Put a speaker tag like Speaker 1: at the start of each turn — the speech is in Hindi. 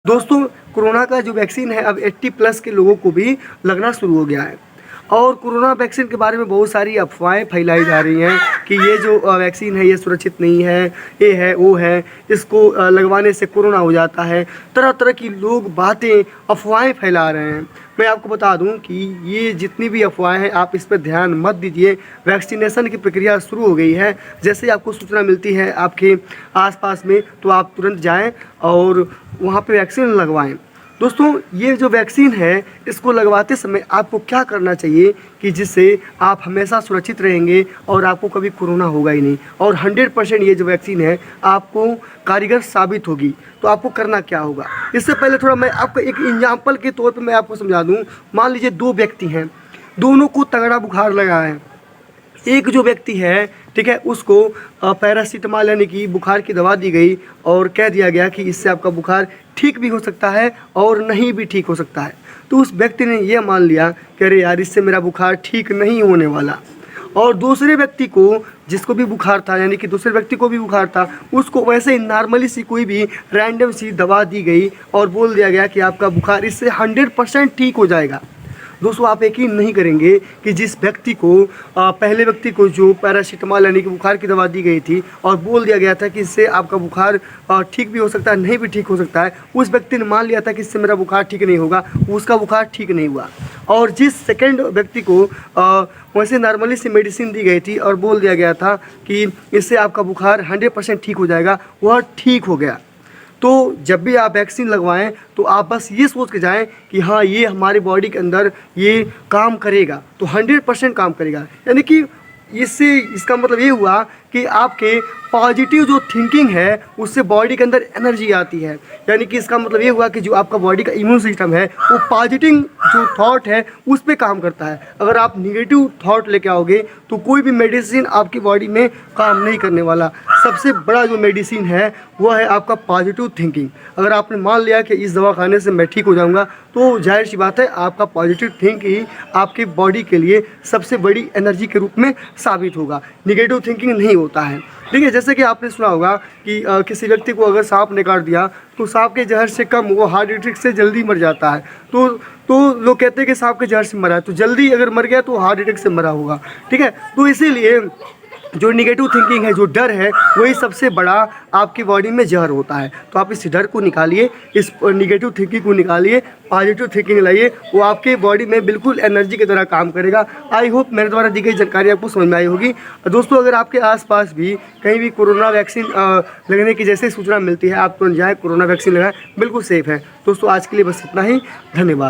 Speaker 1: दोस्तों, कोरोना का जो वैक्सीन है अब 80 प्लस के लोगों को भी लगना शुरू हो गया है। और कोरोना वैक्सीन के बारे में बहुत सारी अफ़वाहें फैलाई जा रही हैं कि ये जो वैक्सीन है ये सुरक्षित नहीं है, ये है, वो है, इसको लगवाने से कोरोना हो जाता है। तरह-तरह की लोग बातें, अफ़वाहें फैला रहे हैं। मैं आपको बता दूं कि ये जितनी भी अफ़वाहें हैं आप इस पर ध्यान मत दीजिए। वैक्सीनेशन की प्रक्रिया शुरू हो गई है। जैसे ही आपको सूचना मिलती है आपके आस-पास में तो आप तुरंत जाएँ और वहाँ पे वैक्सीन लगवाएँ। दोस्तों, ये जो वैक्सीन है इसको लगवाते समय आपको क्या करना चाहिए कि जिससे आप हमेशा सुरक्षित रहेंगे और आपको कभी कोरोना होगा ही नहीं और 100% ये जो वैक्सीन है आपको कारगर साबित होगी। तो आपको करना क्या होगा? इससे पहले थोड़ा मैं आपको एक एग्जाम्पल के तौर पे मैं आपको समझा दूँ। मान लीजिए 2 व्यक्ति हैं, दोनों को तगड़ा बुखार लगा है। एक जो व्यक्ति है, ठीक है, उसको पैरासीटामॉल यानी कि बुखार की दवा दी गई और कह दिया गया कि इससे आपका बुखार ठीक भी हो सकता है और नहीं भी ठीक हो सकता है। तो उस व्यक्ति ने ये मान लिया कि अरे यार, इससे मेरा बुखार ठीक नहीं होने वाला। और दूसरे व्यक्ति को, जिसको भी बुखार था, यानी कि दूसरे व्यक्ति को भी बुखार था, उसको वैसे ही नॉर्मली सी कोई भी रैंडम सी दवा दी गई और बोल दिया गया कि आपका बुखार इससे 100% ठीक हो जाएगा। दोस्तों, आप यकीन नहीं करेंगे कि जिस व्यक्ति को पहले व्यक्ति को जो पैरासीटामॉल यानी कि बुखार की दवा दी गई थी और बोल दिया गया था कि इससे आपका बुखार ठीक भी हो सकता है, नहीं भी ठीक हो सकता है, उस व्यक्ति ने मान लिया था कि इससे मेरा बुखार ठीक नहीं होगा, उसका बुखार ठीक नहीं हुआ। और जिस सेकंड व्यक्ति को वैसे नॉर्मली सी मेडिसिन दी गई थी और बोल दिया गया था कि इससे आपका बुखार 100% ठीक हो जाएगा, वह ठीक हो गया। तो जब भी आप वैक्सीन लगवाएं तो आप बस ये सोच के जाएं कि हाँ, ये हमारी बॉडी के अंदर ये काम करेगा, तो 100% काम करेगा। यानी कि इससे इसका मतलब ये हुआ कि आपके पॉजिटिव जो थिंकिंग है उससे बॉडी के अंदर एनर्जी आती है। यानी कि इसका मतलब ये हुआ कि जो आपका बॉडी का इम्यून सिस्टम है वो पॉजिटिव जो थॉट है उस पर काम करता है। अगर आप निगेटिव थॉट लेके आओगे तो कोई भी मेडिसिन आपकी बॉडी में काम नहीं करने वाला। सबसे बड़ा जो मेडिसिन है वो है आपका पॉजिटिव थिंकिंग। अगर आपने मान लिया कि इस दवा खाने से मैं ठीक हो जाऊंगा तो जाहिर सी बात है आपका पॉजिटिव थिंक ही आपकी बॉडी के लिए सबसे बड़ी एनर्जी के रूप में साबित होगा। निगेटिव थिंकिंग नहीं होता है। ठीक है, जैसे कि आपने सुना होगा कि किसी व्यक्ति को अगर सांप ने काट दिया तो सांप के जहर से कम वो हार्ट अटैक से जल्दी मर जाता है। तो लोग कहते हैं कि सांप के जहर से मरा है, तो जल्दी अगर मर गया तो हार्ट अटैक से मरा होगा। ठीक है, तो इसीलिए जो निगेटिव थिंकिंग है, जो डर है, वही सबसे बड़ा आपकी बॉडी में जहर होता है। तो आप इस डर को निकालिए, इस निगेटिव थिंकिंग को निकालिए, पॉजिटिव थिंकिंग लाइए, वो आपके बॉडी में बिल्कुल एनर्जी की तरह काम करेगा। आई होप मेरे द्वारा दी गई जानकारी आपको समझ में आई होगी। दोस्तों, अगर आपके आसपास भी कहीं भी कोरोना वैक्सीन लगने की जैसे सूचना मिलती है आप तुरंत जाएँ, कोरोना वैक्सीन लगाएँ, बिल्कुल सेफ़ है। दोस्तों, आज के लिए बस इतना ही। धन्यवाद।